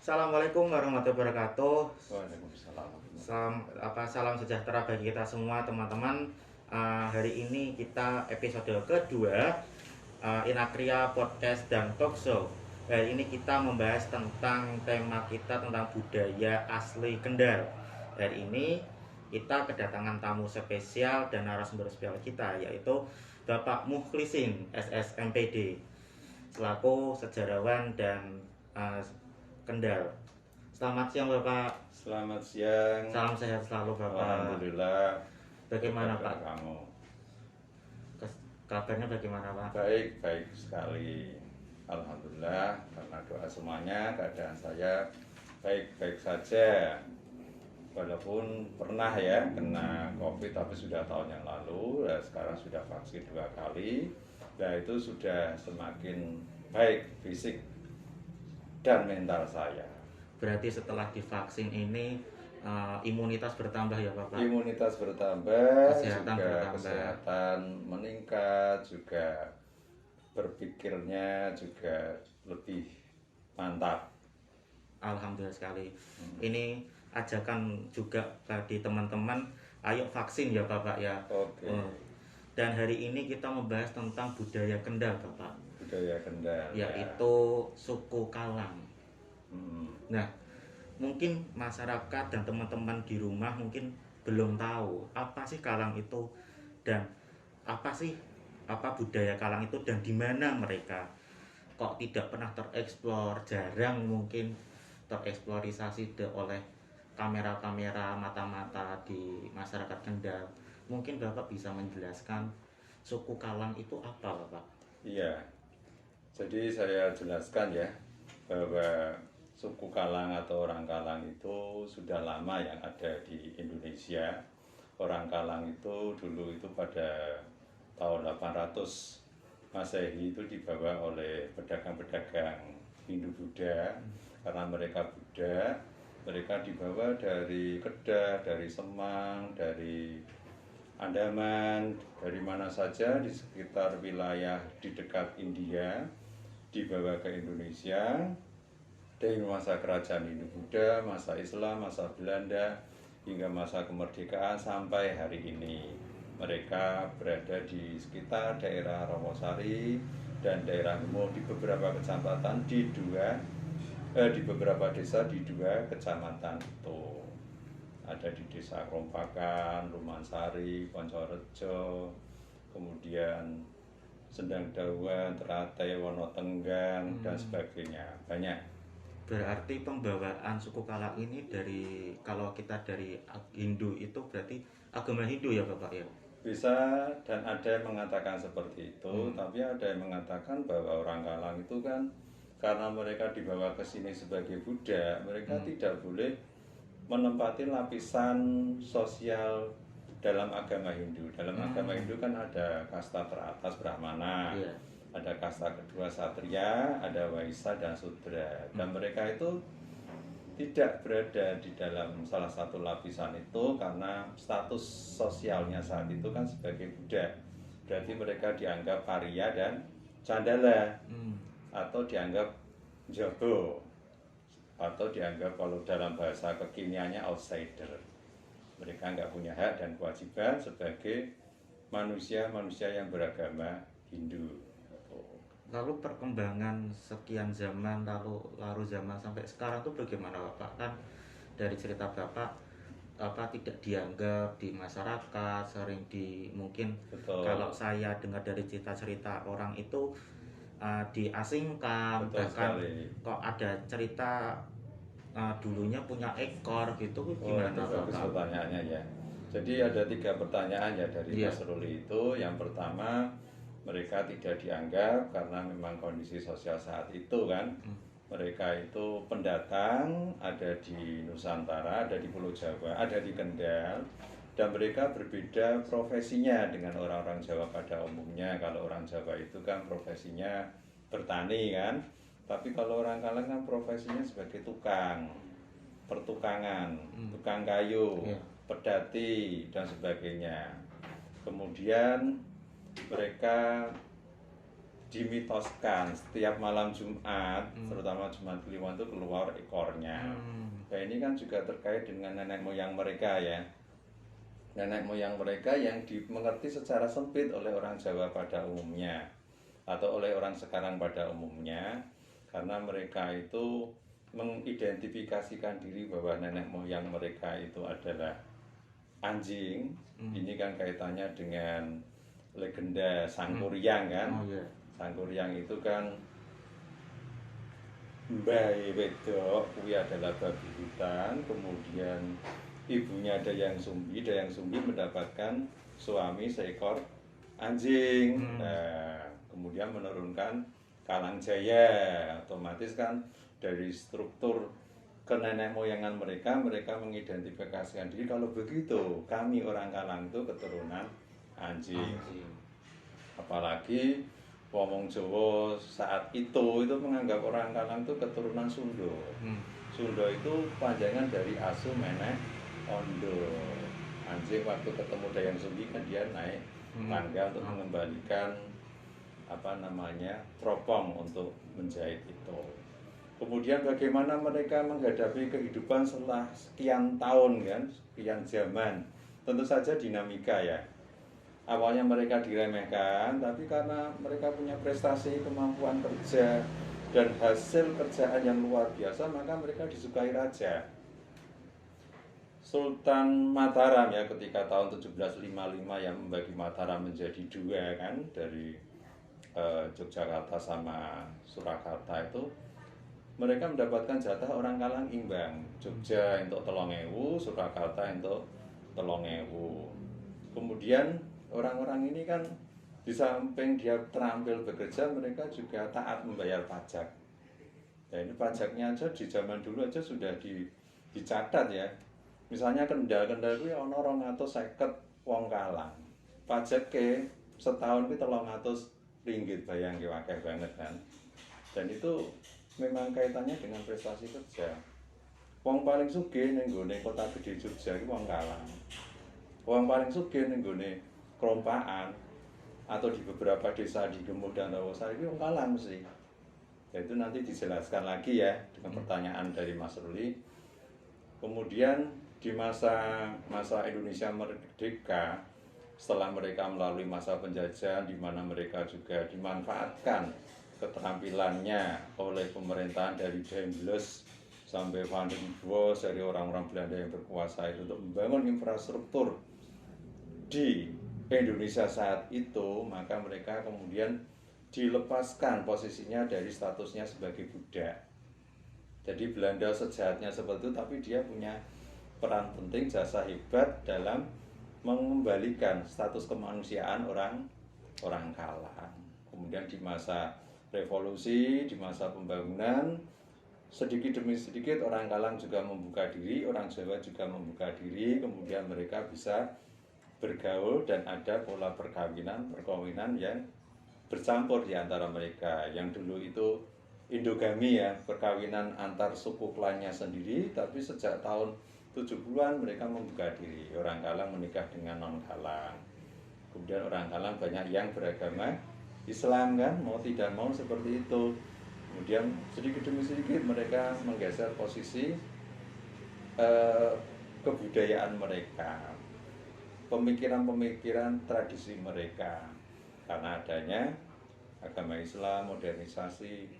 Assalamualaikum warahmatullahi wabarakatuh. Waalaikumsalam. Salam sejahtera bagi kita semua teman-teman. Hari ini kita episode kedua Inakria Podcast dan Talk Show. Hari ini kita membahas tentang tema kita tentang budaya asli Kendal. Hari ini kita kedatangan tamu spesial dan narasumber spesial kita, yaitu Bapak Mukhlisin SSMPD selaku sejarawan dan Kendal. Selamat siang Bapak. Selamat siang. Salam sehat selalu Bapak. Alhamdulillah. Bagaimana Pak? Kamu? Kabarnya bagaimana Pak? Baik, baik sekali. Alhamdulillah, karena doa semuanya keadaan saya baik-baik saja. Walaupun pernah ya kena COVID, tapi sudah tahun yang lalu. Sekarang sudah vaksin 2 kali. Nah itu sudah semakin baik fisik dan mental saya. Berarti setelah divaksin ini imunitas bertambah ya Bapak? Imunitas bertambah, Kesehatan juga bertambah. kesehatan meningkat, juga berpikirnya juga lebih mantap. Alhamdulillah sekali. Ini ajakan juga bagi teman-teman, ayo vaksin ya Bapak ya. Oke. Dan hari ini kita membahas tentang budaya Kendal Bapak. Budaya Kendal. Yaitu suku Kalang. Nah, mungkin masyarakat dan teman-teman di rumah mungkin belum tahu apa sih Kalang itu dan apa budaya Kalang itu dan di mana mereka kok tidak pernah tereksplor, jarang mungkin tereksplorisasi oleh kamera-kamera mata-mata di masyarakat Kendal. Mungkin Bapak bisa menjelaskan suku Kalang itu apa Bapak? Iya. Jadi saya jelaskan ya bahwa suku Kalang atau orang Kalang itu sudah lama yang ada di Indonesia. Orang Kalang itu dulu itu pada tahun 800 Masehi itu dibawa oleh pedagang-pedagang Hindu-Buddha. Karena mereka Buddha, mereka dibawa dari Kedah, dari Semang, dari Andaman, dari mana saja di sekitar wilayah di dekat India, dibawa ke Indonesia. Dari masa kerajaan Hindu-Buddha, masa Islam, masa Belanda, hingga masa kemerdekaan sampai hari ini. Mereka berada di sekitar daerah Rawasari dan daerah Nemo di beberapa kecamatan di beberapa desa di 2 kecamatan itu. Ada di desa Krompakan, Lumansari, Poncorejo, kemudian Sendang Dawan, Teratai, Wonotenggang, dan sebagainya. Banyak. Berarti pembawaan suku Kalang ini kalau kita dari Hindu itu berarti agama Hindu ya Bapak ya? Bisa, dan ada yang mengatakan seperti itu, tapi ada yang mengatakan bahwa orang Kalang itu kan karena mereka dibawa ke sini sebagai Buddha, mereka tidak boleh menempati lapisan sosial dalam agama Hindu. Dalam agama Hindu kan ada kasta teratas Brahmana. Ada kasta kedua Satria, ada Waisa dan Sudra. Dan mereka itu tidak berada di dalam salah satu lapisan itu karena status sosialnya saat itu kan sebagai Buddha. Berarti mereka dianggap Arya dan Candala, atau dianggap Jogo, atau dianggap kalau dalam bahasa kekiniannya outsider. Mereka nggak punya hak dan kewajiban sebagai manusia yang beragama Hindu. Lalu perkembangan sekian zaman lalu zaman sampai sekarang tuh bagaimana Bapak? Kan dari cerita Bapak tidak dianggap di masyarakat, sering mungkin. Betul. Kalau saya dengar dari cerita-cerita orang itu diasingkan. Betul bahkan sekali. kok ada cerita dulunya punya ekor gitu. Gimana itu bagus Bapak? pertanyaannya ya. Jadi ada 3 pertanyaan ya dari Iya. Mas Ruli itu. Yang pertama, mereka tidak dianggap karena memang kondisi sosial saat itu kan. Mereka itu pendatang, ada di Nusantara, ada di Pulau Jawa, ada di Kendal, dan mereka berbeda profesinya dengan orang-orang Jawa pada umumnya. Kalau orang Jawa itu kan profesinya bertani kan, tapi kalau orang Kalang kan profesinya sebagai tukang pertukangan, tukang kayu, pedati, dan sebagainya. Kemudian mereka dimitoskan setiap malam Jumat, terutama Jumat Kliwon itu keluar ekornya. Nah ini kan juga terkait dengan nenek moyang mereka ya. Nenek moyang mereka yang dimengerti secara sempit oleh orang Jawa pada umumnya atau oleh orang sekarang pada umumnya, karena mereka itu mengidentifikasikan diri bahwa nenek moyang mereka itu adalah anjing. Ini kan kaitannya dengan legenda Sangkuriang kan. Sangkuriang itu kan Mbah wedok kuwi adalah babi hutan, kemudian ibunya Dayang Sumbi mendapatkan suami seekor anjing. Nah, kemudian menurunkan Kalang Jaya. Otomatis kan dari struktur kenenek moyangan mereka mengidentifikasikan diri kalau begitu kami orang Kalang itu keturunan anjing. Apalagi wong Jawa saat itu menganggap orang Kalang itu keturunan Sunda. Sunda itu panjangan dari asu menek ondo. Anjing waktu ketemu Dayang Sumbi kan dia naik tangga untuk mengembalikan teropong untuk menjahit itu. Kemudian bagaimana mereka menghadapi kehidupan setelah sekian tahun kan, sekian zaman. Tentu saja dinamika ya. Awalnya mereka diremehkan, tapi karena mereka punya prestasi, kemampuan kerja, dan hasil kerjaan yang luar biasa, maka mereka disukai raja. Sultan Mataram ya, ketika tahun 1755 yang membagi Mataram menjadi dua kan, dari Yogyakarta sama Surakarta itu, mereka mendapatkan jatah orang Kalang imbang. Jogja untuk 3.000, Surakarta untuk 3.000. Kemudian orang-orang ini kan di samping dia terampil bekerja, mereka juga taat membayar pajak. Ya ini pajaknya aja di zaman dulu aja sudah dicatat ya. Misalnya Kendal itu ya ono 250 wong Kalang. Pajak ke setahun itu 300 ringgit, bayangke akeh banget kan. Dan itu memang kaitannya dengan prestasi kerja. Wong paling sugih ning nggone kota gede Jogja iki wong Kalang. Wong paling sugih ning nggone Krompaan atau di beberapa desa di Gemuh dan Rawasari itu wong Kalang mesti. Ya itu nanti dijelaskan lagi ya dengan pertanyaan dari Mas Ruli. Kemudian di masa Indonesia merdeka, setelah mereka melalui masa penjajahan di mana mereka juga dimanfaatkan keterampilannya oleh pemerintahan dari Dendles sampai Van den Bosch, dari orang-orang Belanda yang berkuasa itu untuk membangun infrastruktur di Indonesia saat itu, maka mereka kemudian dilepaskan posisinya dari statusnya sebagai budak. Jadi Belanda sejahatnya seperti itu, tapi dia punya peran penting, jasa hebat dalam mengembalikan status kemanusiaan orang Kalang. Kemudian di masa revolusi, di masa pembangunan, sedikit demi sedikit orang Kalang juga membuka diri, orang Jawa juga membuka diri, kemudian mereka bisa bergaul dan ada pola perkawinan yang bercampur di antara mereka. Yang dulu itu endogami ya, perkawinan antar suku klannya sendiri, tapi sejak tahun 70-an mereka membuka diri. Orang Kalang menikah dengan non-Kalang. Kemudian orang Kalang banyak yang beragama Islam kan, mau tidak mau seperti itu. Kemudian sedikit demi sedikit mereka menggeser posisi kebudayaan mereka, pemikiran-pemikiran tradisi mereka, karena adanya agama Islam, modernisasi,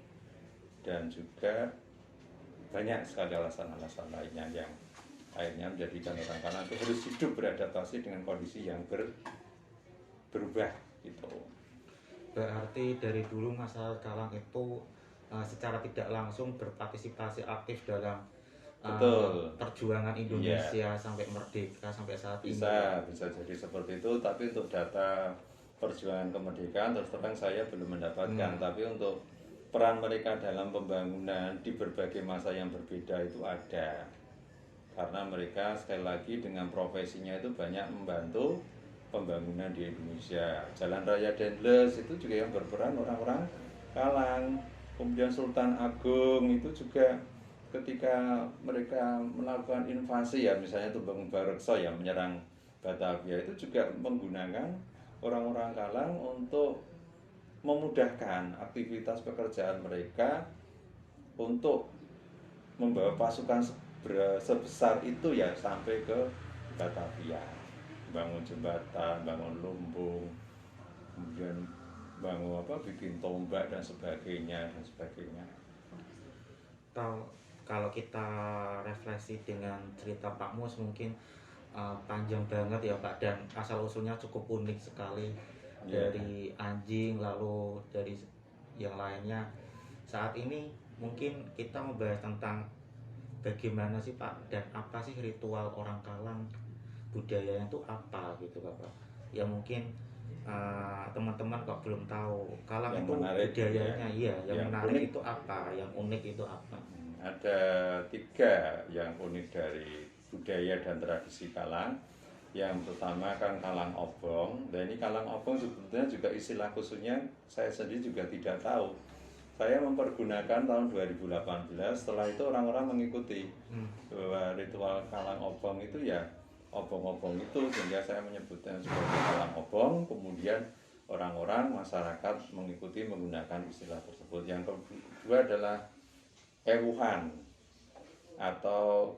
dan juga banyak sekali alasan-alasan lainnya yang akhirnya menjadikan orang Kalang itu harus hidup beradaptasi dengan kondisi yang berubah gitu. Berarti dari dulu masyarakat Kalang itu secara tidak langsung berpartisipasi aktif dalam perjuangan Indonesia sampai merdeka sampai saat ini. Bisa jadi seperti itu, tapi untuk data perjuangan kemerdekaan terus terang saya belum mendapatkan, tapi untuk peran mereka dalam pembangunan di berbagai masa yang berbeda itu ada. Karena mereka sekali lagi dengan profesinya itu banyak membantu pembangunan di Indonesia. Jalan Raya Dendles itu juga yang berperan orang-orang Kalang. Kemudian Sultan Agung itu juga ketika mereka melakukan invasi ya, misalnya Tumbang Bareksa yang menyerang Batavia, itu juga menggunakan orang-orang Kalang untuk memudahkan aktivitas pekerjaan mereka untuk membawa pasukan sebesar itu ya sampai ke Batavia, bangun jembatan, bangun lumbung, kemudian bangun bikin tombak dan sebagainya dan sebagainya. Kalau kita refleksi dengan cerita Pak Mus mungkin panjang banget ya Pak, dan asal usulnya cukup unik sekali, dari anjing lalu dari yang lainnya. Saat ini mungkin kita membahas tentang bagaimana sih Pak dan apa sih ritual orang Kalang, budayanya itu apa gitu Bapak. Ya mungkin teman-teman kok belum tahu Kalang yang itu menarik, budayanya ya. yang menarik unik itu apa, yang unik itu apa? Ada 3 yang unik dari budaya dan tradisi Kalang. Yang pertama kan Kalang Obong. Dan ini Kalang Obong sebetulnya juga istilah khususnya saya sendiri juga tidak tahu. Saya mempergunakan tahun 2018, setelah itu orang-orang mengikuti bahwa ritual Kalang Obong itu ya obong-obong itu, sehingga saya menyebutnya sebagai Kalang Obong. Kemudian orang-orang masyarakat mengikuti menggunakan istilah tersebut. Yang kedua adalah ewuhan atau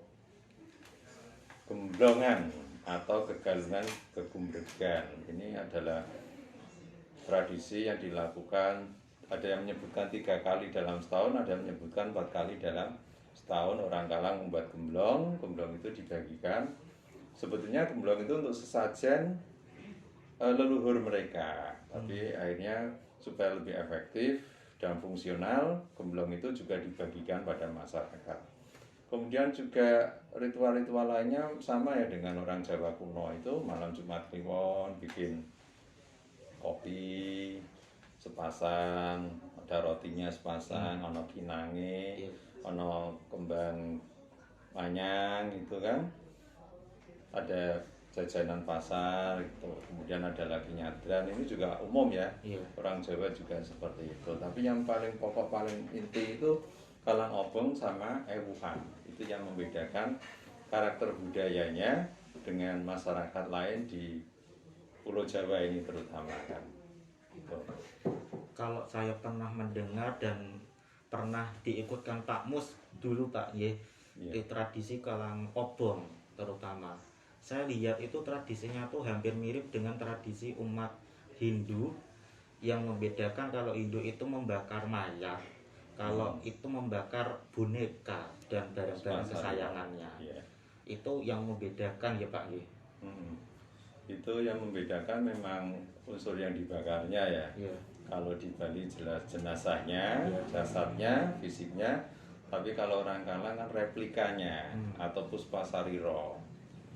gemblongan atau kegalungan kegumbregan. Ini adalah tradisi yang dilakukan, ada yang menyebutkan 3 kali dalam setahun, ada yang menyebutkan 4 kali dalam setahun. Orang Kalang membuat gemblong itu dibagikan. Sebetulnya gemblong itu untuk sesajen leluhur mereka, tapi akhirnya supaya lebih efektif dan fungsional, gemblong itu juga dibagikan pada masyarakat. Kemudian juga ritual-ritual lainnya sama ya dengan orang Jawa kuno, itu malam Jumat Kliwon bikin kopi sepasang, ada rotinya sepasang, ono kinange, ono kembang manyang gitu kan, ada jajanan pasar gitu. Kemudian ada lagi nyadran, ini juga umum ya, orang Jawa juga seperti itu. Tapi yang paling pokok, paling inti itu Kalang Obong sama ewuhan. Itu yang membedakan karakter budayanya dengan masyarakat lain di Pulau Jawa ini terutama kan gitu. Kalau saya pernah mendengar dan pernah diikutkan Pak Mus dulu Pak di tradisi Kalang Obong terutama, saya lihat itu tradisinya tuh hampir mirip dengan tradisi umat Hindu. Yang membedakan kalau Hindu itu membakar mayat, kalau itu membakar boneka dan barang-barang kesayangannya. Itu yang membedakan ya Pak. Itu yang membedakan memang unsur yang dibakarnya ya. Kalau di Bali jelas jenazahnya, jasadnya, fisiknya. Tapi kalau orang Kalang kan replikanya atau puspasariro,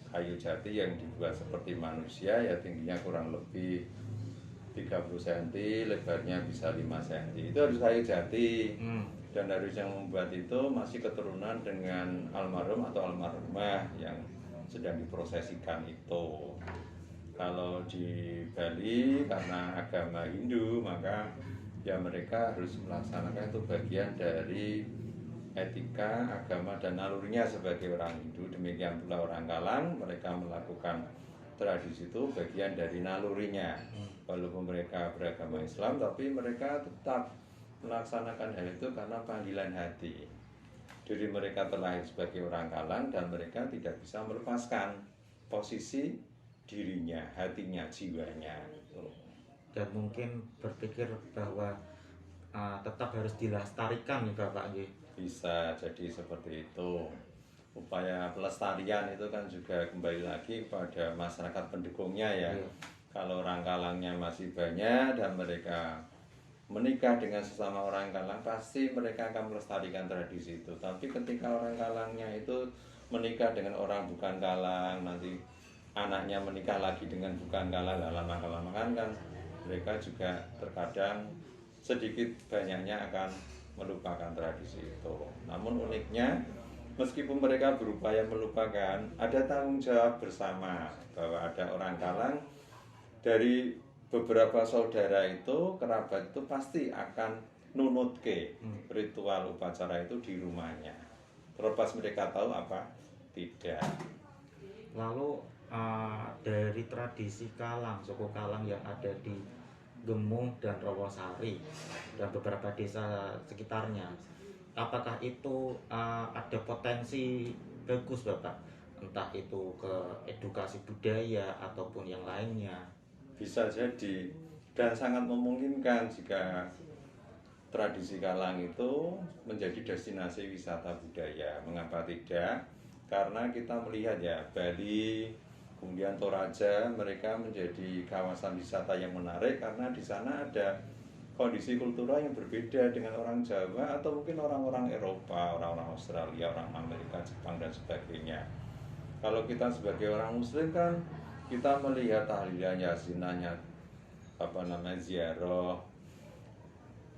kayu jati yang dibuat seperti manusia, ya tingginya kurang lebih 30 cm, lebarnya bisa 5 cm. Itu harus kayu jati. Dan harus yang membuat itu masih keturunan dengan almarhum atau almarhumah yang sedang diprosesikan itu. Kalau di Bali karena agama Hindu, maka ya mereka harus melaksanakan itu bagian dari etika, agama dan nalurinya sebagai orang Hindu. Demikian pula orang Kalang, mereka melakukan tradisi itu bagian dari nalurinya. Walaupun mereka beragama Islam, tapi mereka tetap melaksanakan hal itu karena panggilan hati. Diri mereka terlahir sebagai orang Kalang dan mereka tidak bisa melepaskan posisi dirinya, hatinya, jiwanya gitu. Dan mungkin berpikir bahwa tetap harus dilestarikan nih Bapak. Bisa jadi seperti itu. Upaya pelestarian itu kan juga kembali lagi pada masyarakat pendukungnya ya. Kalau orang Kalangnya masih banyak dan mereka menikah dengan sesama orang Kalang, pasti mereka akan melestarikan tradisi itu. Tapi ketika orang Kalangnya itu menikah dengan orang bukan Kalang, nanti anaknya menikah lagi dengan bukan Kalang, lama-kelamaan kan mereka juga terkadang sedikit banyaknya akan melupakan tradisi itu. Namun uniknya, meskipun mereka berupaya melupakan, ada tanggung jawab bersama bahwa ada orang Kalang dari beberapa saudara itu, kerabat itu pasti akan nunutke ritual upacara itu di rumahnya. Terlepas mereka tahu apa tidak. Lalu dari tradisi Kalang, suku Kalang yang ada di Gemuh dan Rawasari dan beberapa desa sekitarnya. Apakah itu ada potensi bagus Bapak? Entah itu ke edukasi budaya ataupun yang lainnya. Bisa jadi, dan sangat memungkinkan jika tradisi Kalang itu menjadi destinasi wisata budaya. Mengapa tidak? Karena kita melihat ya, Bali, kemudian Toraja, mereka menjadi kawasan wisata yang menarik karena di sana ada kondisi kultural yang berbeda dengan orang Jawa atau mungkin orang-orang Eropa, orang-orang Australia, orang Amerika, Jepang dan sebagainya. Kalau kita sebagai orang Muslim kan kita melihat tahlilan yasinannya, ziarah,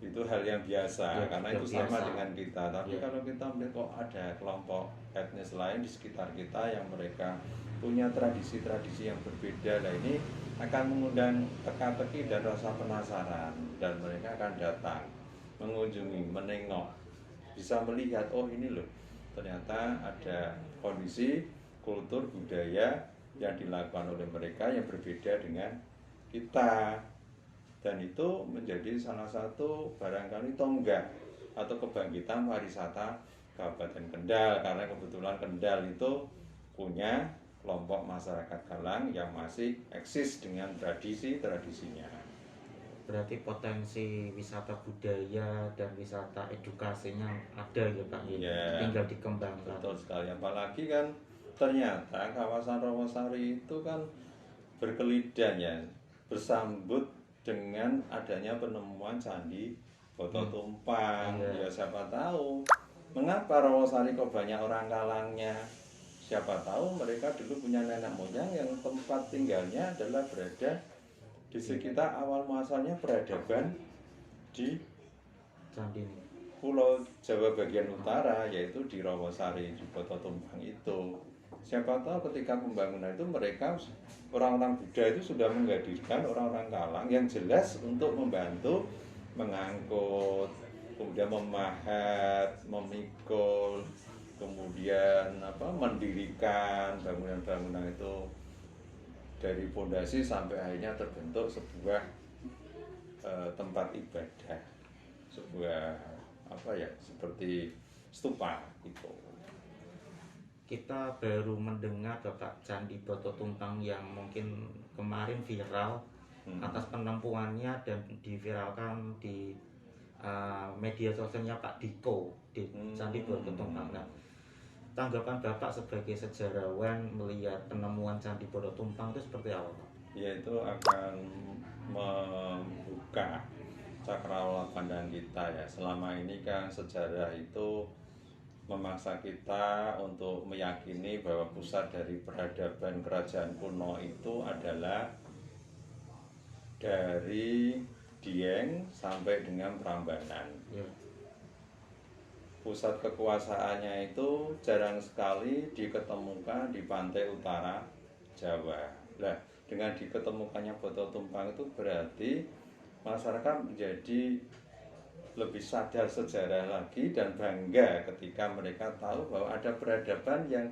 itu hal yang biasa Ya, karena sudah itu sama biasa. dengan kita. Tapi Ya. kalau kita melihat kok ada kelompok etnis lain di sekitar kita yang mereka punya tradisi-tradisi yang berbeda, nah ini akan mengundang teka-teki dan rasa penasaran, dan mereka akan datang mengunjungi, menengok, bisa melihat oh ini loh ternyata ada kondisi kultur budaya yang dilakukan oleh mereka yang berbeda dengan kita. Dan itu menjadi salah satu barangkali tonggak atau kebangkitan pariwisata Kabupaten Kendal, karena kebetulan Kendal itu punya kelompok masyarakat Kalang yang masih eksis dengan tradisinya. Berarti potensi wisata budaya dan wisata edukasinya ada ya Pak, Ya, tinggal dikembangkan. betul sekali. Apalagi kan ternyata kawasan Rawasari itu kan berkelidan ya, bersambut dengan adanya penemuan Candi Boto Tumpang. Ya siapa tahu mengapa Rawasari kok banyak orang Kalangnya. Siapa tahu mereka dulu punya nenek moyang yang tempat tinggalnya adalah berada di sekitar awal muasalnya peradaban di Candi ini. Pulau Jawa bagian utara, yaitu di Rawasari, di Boto Tumpang itu. Siapa tahu ketika pembangunan itu mereka orang-orang Buddha itu sudah menghadirkan orang-orang Kalang yang jelas untuk membantu mengangkut, kemudian memahat, memikul, kemudian mendirikan bangunan-bangunan itu dari fondasi sampai akhirnya terbentuk sebuah tempat ibadah, sebuah seperti stupa itu. Kita baru mendengar Bapak Candi Boto Tumpang yang mungkin kemarin viral atas penempuannya dan diviralkan di media sosialnya Pak Diko di Candi Boto Tumpang. Nah, tanggapan Bapak sebagai sejarawan melihat penemuan Candi Boto Tumpang itu seperti apa Pak? Yaitu akan membuka cakrawala pandang kita ya. Selama ini kan sejarah itu memaksa kita untuk meyakini bahwa pusat dari peradaban kerajaan kuno itu adalah dari Dieng sampai dengan Prambanan. Ya. Pusat kekuasaannya itu jarang sekali diketemukan di pantai utara Jawa. Nah, dengan diketemukannya Boto Tumpang itu berarti masyarakat menjadi lebih sadar sejarah lagi dan bangga ketika mereka tahu bahwa ada peradaban yang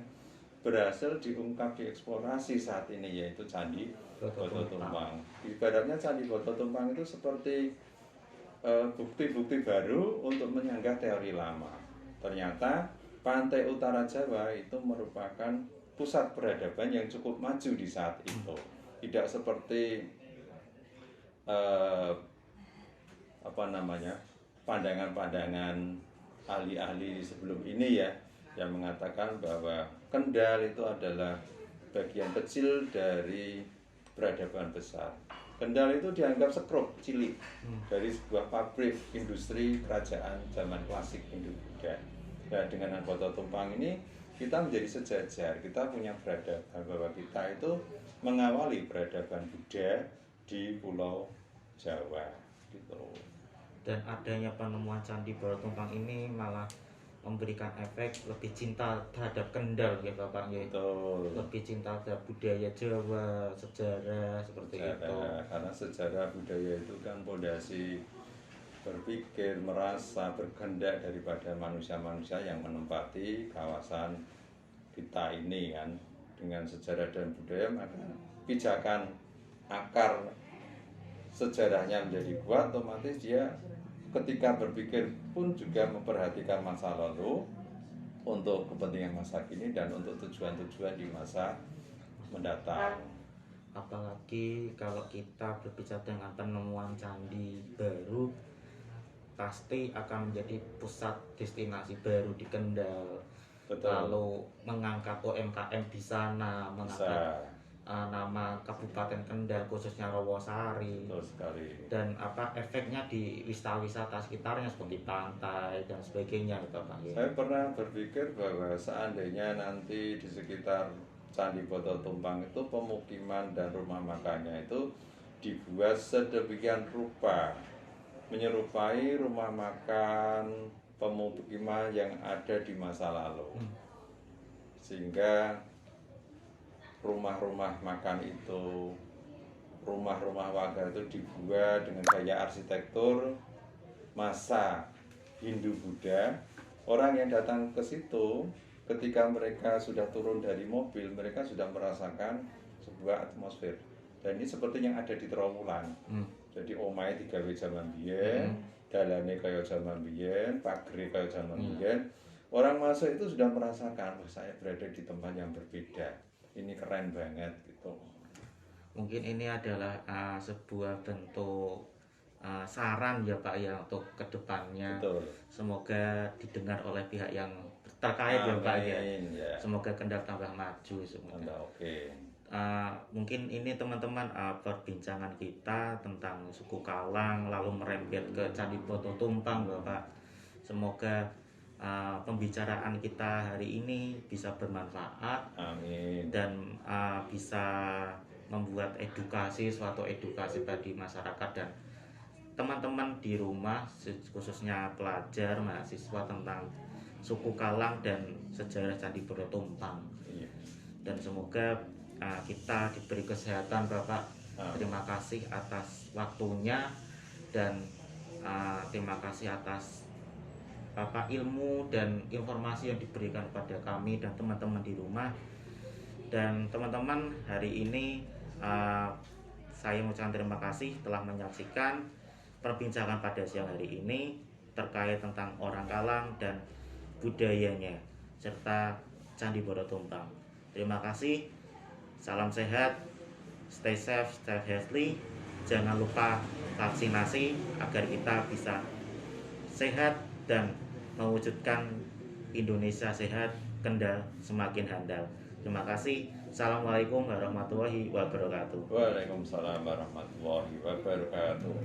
berhasil diungkap, dieksplorasi saat ini, yaitu Candi Boto Tumpang. Ibaratnya Candi Boto Tumpang itu seperti bukti-bukti baru untuk menyanggah teori lama. Ternyata pantai utara Jawa itu merupakan pusat peradaban yang cukup maju di saat itu. Tidak seperti pandangan-pandangan ahli-ahli sebelum ini ya, yang mengatakan bahwa Kendal itu adalah bagian kecil dari peradaban besar. Kendal itu dianggap sekrup cilik dari sebuah pabrik industri kerajaan zaman klasik Hindu-Buddha. Nah, dengan Boto Tumpang ini kita menjadi sejajar, kita punya peradaban, bahwa kita itu mengawali peradaban Buddha di Pulau Jawa gitu. Dan adanya penemuan Candi Boto Tumpang ini malah memberikan efek lebih cinta terhadap Kendal ya Bapak ya. Betul. Lebih cinta terhadap budaya Jawa, sejarah seperti itu. Karena sejarah budaya itu kan pondasi berpikir, merasa, berkehendak daripada manusia-manusia yang menempati kawasan kita ini kan. Dengan sejarah dan budaya maka pijakan akar sejarahnya menjadi kuat, otomatis dia ketika berpikir pun juga memperhatikan masa lalu untuk kepentingan masa kini dan untuk tujuan-tujuan di masa mendatang. Apalagi kalau kita berbicara dengan penemuan candi baru, pasti akan menjadi pusat destinasi baru di Kendal. Betul. Lalu mengangkat UMKM di sana, mengangkat nama Kabupaten Kendal khususnya Rawasari. Betul sekali. Dan efeknya di wisata-wisata sekitarnya seperti pantai dan sebagainya gitu Pak. Saya pernah berpikir bahwa seandainya nanti di sekitar Candi Botol Tumpang itu pemukiman dan rumah makannya itu dibuat sedemikian rupa, menyerupai rumah makan pemukiman yang ada di masa lalu, sehingga rumah-rumah makan itu, rumah-rumah warga itu dibuat dengan gaya arsitektur masa Hindu-Buddha. Orang yang datang ke situ, ketika mereka sudah turun dari mobil, mereka sudah merasakan sebuah atmosfer. Dan ini seperti yang ada di Trawulan. Jadi omahe digawe zaman biyen, dalane kaya zaman biyen, pagere kaya zaman biyen. Orang masuk itu sudah merasakan, saya berada di tempat yang berbeda. Ini keren banget gitu. Mungkin ini adalah sebuah bentuk saran ya Pak ya untuk kedepannya. Betul. Semoga didengar oleh pihak yang terkait ya Pak ya. Semoga Kendal tambah maju semoga. Oke. Mungkin ini teman-teman perbincangan kita tentang suku Kalang lalu merembet ke Candi Botol Tumpang Bapak. Semoga pembicaraan kita hari ini bisa bermanfaat. Amin. Dan bisa membuat suatu edukasi bagi masyarakat dan teman-teman di rumah, khususnya pelajar, mahasiswa, tentang suku Kalang dan sejarah Candi Botol Tumpang. Dan semoga kita diberi kesehatan Bapak. Terima kasih atas waktunya dan terima kasih atas Bapak ilmu dan informasi yang diberikan kepada kami dan teman-teman di rumah. Dan teman-teman, hari ini saya mengucapkan terima kasih telah menyaksikan perbincangan pada siang hari ini terkait tentang orang Kalang dan budayanya serta Candi Botol Tumpang. Terima kasih. Salam sehat, stay safe, stay healthy. Jangan lupa vaksinasi agar kita bisa sehat dan mewujudkan Indonesia sehat, Kendal semakin handal. Terima kasih. Assalamualaikum warahmatullahi wabarakatuh. Waalaikumsalam warahmatullahi wabarakatuh.